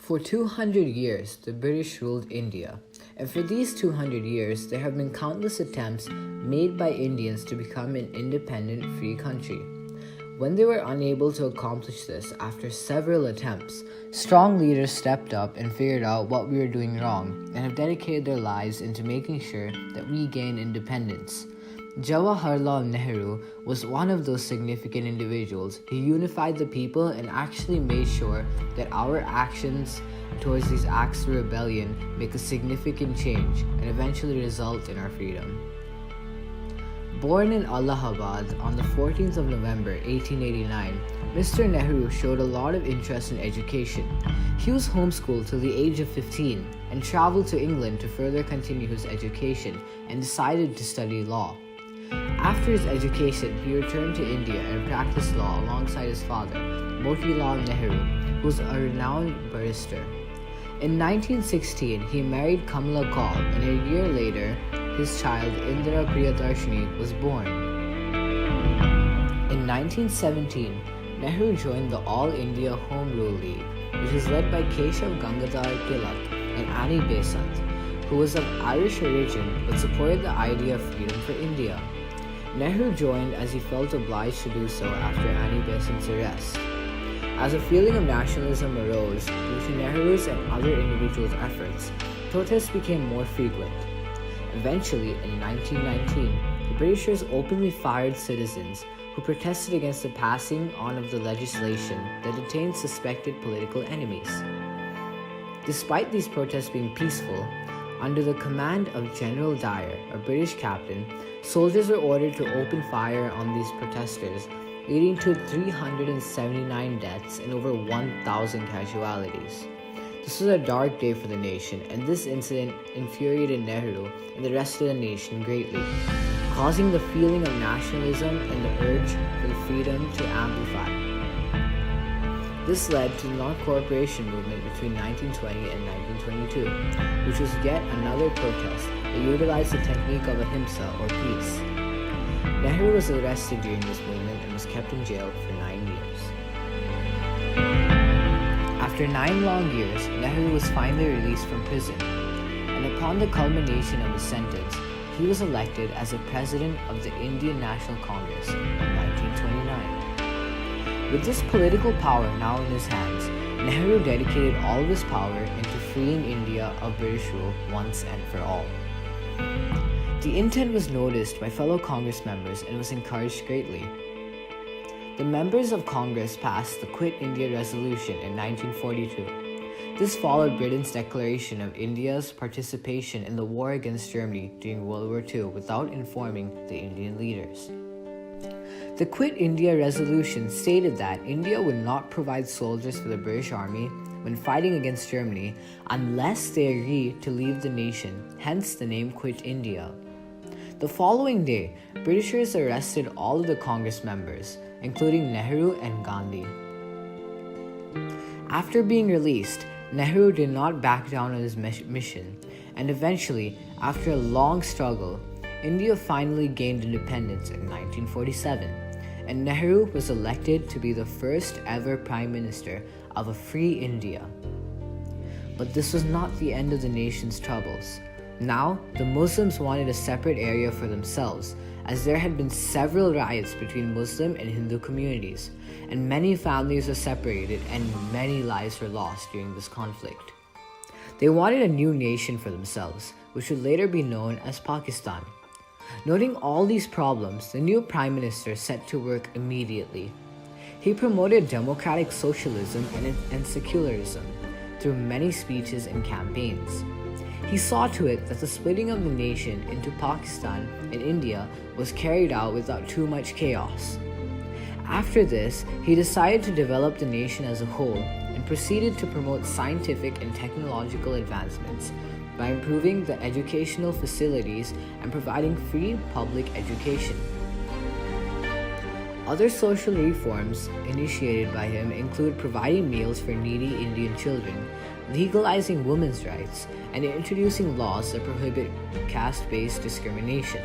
For 200 years, the British ruled India, and for these 200 years, there have been countless attempts made by Indians to become an independent, free country. When they were unable to accomplish this after several attempts, strong leaders stepped up and figured out what we were doing wrong and have dedicated their lives into making sure that we gain independence. Jawaharlal Nehru was one of those significant individuals who unified the people and actually made sure that our actions towards these acts of rebellion make a significant change and eventually result in our freedom. Born in Allahabad on the 14th of November 1889, Mr. Nehru showed a lot of interest in education. He was homeschooled till the age of 15 and traveled to England to further continue his education and decided to study law. After his education, he returned to India and practiced law alongside his father, Motilal Nehru, who was a renowned barrister. In 1916, he married Kamala Kaul, and a year later, his child Indira Priyadarshini was born. In 1917, Nehru joined the All India Home Rule League, which was led by Keshav Gangadhar Tilak and Annie Besant, who was of Irish origin but supported the idea of freedom for India. Nehru joined as he felt obliged to do so after Annie Besant's arrest. As a feeling of nationalism arose due to Nehru's and other individuals' efforts, protests became more frequent. Eventually, in 1919, the Britishers openly fired citizens who protested against the passing on of the legislation that detained suspected political enemies. Despite these protests being peaceful, under the command of General Dyer, a British captain, soldiers were ordered to open fire on these protesters, leading to 379 deaths and over 1,000 casualties. This was a dark day for the nation, and this incident infuriated Nehru and the rest of the nation greatly, causing the feeling of nationalism and the urge for the freedom to amplify. This led to the non-cooperation movement between 1920 and 1922, which was yet another protest that utilized the technique of ahimsa or peace. Nehru was arrested during this movement and was kept in jail for 9 years. After 9 long years, Nehru was finally released from prison, and upon the culmination of his sentence, he was elected as the president of the Indian National Congress in 1929. With this political power now in his hands, Nehru dedicated all of his power into freeing India of British rule once and for all. The intent was noticed by fellow Congress members and was encouraged greatly. The members of Congress passed the Quit India Resolution in 1942. This followed Britain's declaration of India's participation in the war against Germany during World War II without informing the Indian leaders. The Quit India Resolution stated that India would not provide soldiers for the British Army when fighting against Germany unless they agreed to leave the nation, hence the name Quit India. The following day, Britishers arrested all of the Congress members, including Nehru and Gandhi. After being released, Nehru did not back down on his mission, and eventually, after a long struggle, India finally gained independence in 1947, and Nehru was elected to be the first ever Prime Minister of a free India. But this was not the end of the nation's troubles. Now, the Muslims wanted a separate area for themselves, as there had been several riots between Muslim and Hindu communities, and many families were separated and many lives were lost during this conflict. They wanted a new nation for themselves, which would later be known as Pakistan. Noting all these problems, the new Prime Minister set to work immediately. He promoted democratic socialism and secularism through many speeches and campaigns. He saw to it that the splitting of the nation into Pakistan and India was carried out without too much chaos. After this, he decided to develop the nation as a whole and proceeded to promote scientific and technological advancements by improving the educational facilities and providing free public education. Other social reforms initiated by him include providing meals for needy Indian children, legalizing women's rights, and introducing laws that prohibit caste-based discrimination.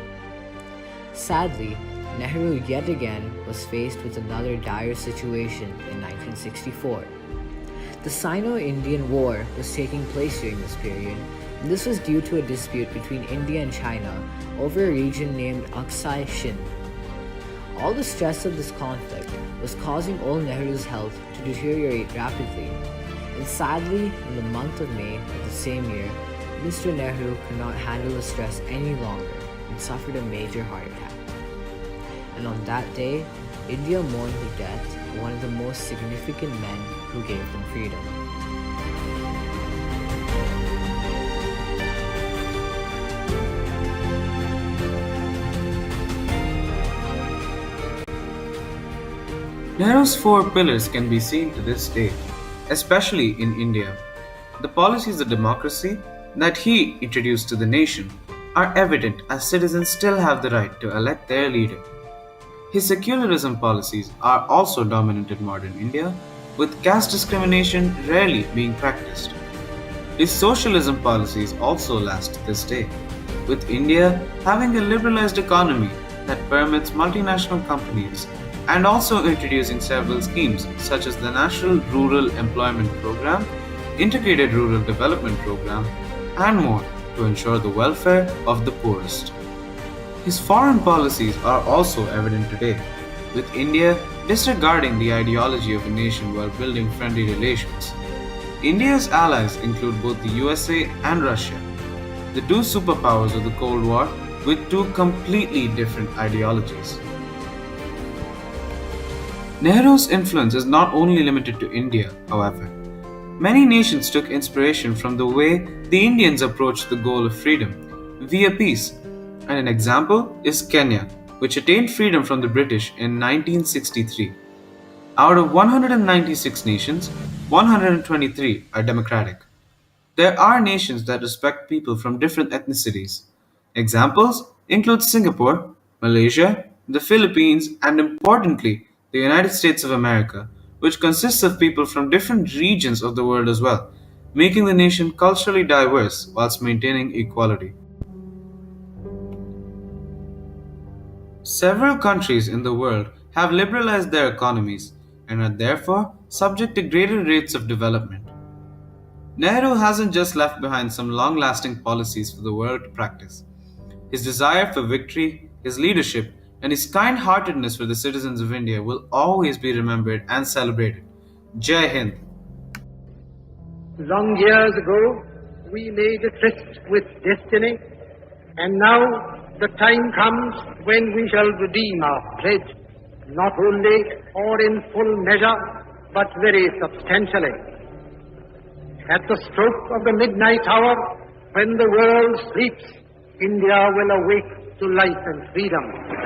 Sadly, Nehru yet again was faced with another dire situation in 1964. The Sino-Indian War was taking place during this period, and this was due to a dispute between India and China over a region named Aksai Chin. All the stress of this conflict was causing old Nehru's health to deteriorate rapidly, and sadly, in the month of May of the same year, Mr. Nehru could not handle the stress any longer and suffered a major heart attack. And on that day, India mourned the death of one of the most significant men who gave them freedom. Nehru's four pillars can be seen to this day, especially in India. The policies of democracy that he introduced to the nation are evident as citizens still have the right to elect their leader. His secularism policies are also dominant in modern India, with caste discrimination rarely being practiced. His socialism policies also last to this day, with India having a liberalized economy that permits multinational companies and also introducing several schemes such as the National Rural Employment Program, Integrated Rural Development Program, and more to ensure the welfare of the poorest. His foreign policies are also evident today, with India disregarding the ideology of a nation while building friendly relations. India's allies include both the USA and Russia, the two superpowers of the Cold War with two completely different ideologies. Nehru's influence is not only limited to India, however. Many nations took inspiration from the way the Indians approached the goal of freedom via peace, and an example is Kenya, which attained freedom from the British in 1963. Out of 196 nations, 123 are democratic. There are nations that respect people from different ethnicities. Examples include Singapore, Malaysia, the Philippines, and importantly, the United States of America, which consists of people from different regions of the world as well, making the nation culturally diverse whilst maintaining equality. Several countries in the world have liberalized their economies and are therefore subject to greater rates of development. Nehru hasn't just left behind some long lasting policies for the world to practice. His desire for victory, his leadership, and his kind heartedness for the citizens of India will always be remembered and celebrated. Jai Hind. Long years ago, we made a tryst with destiny, and now the time comes when we shall redeem our pledge, not only or in full measure, but very substantially. At the stroke of the midnight hour, when the world sleeps, India will awake to life and freedom.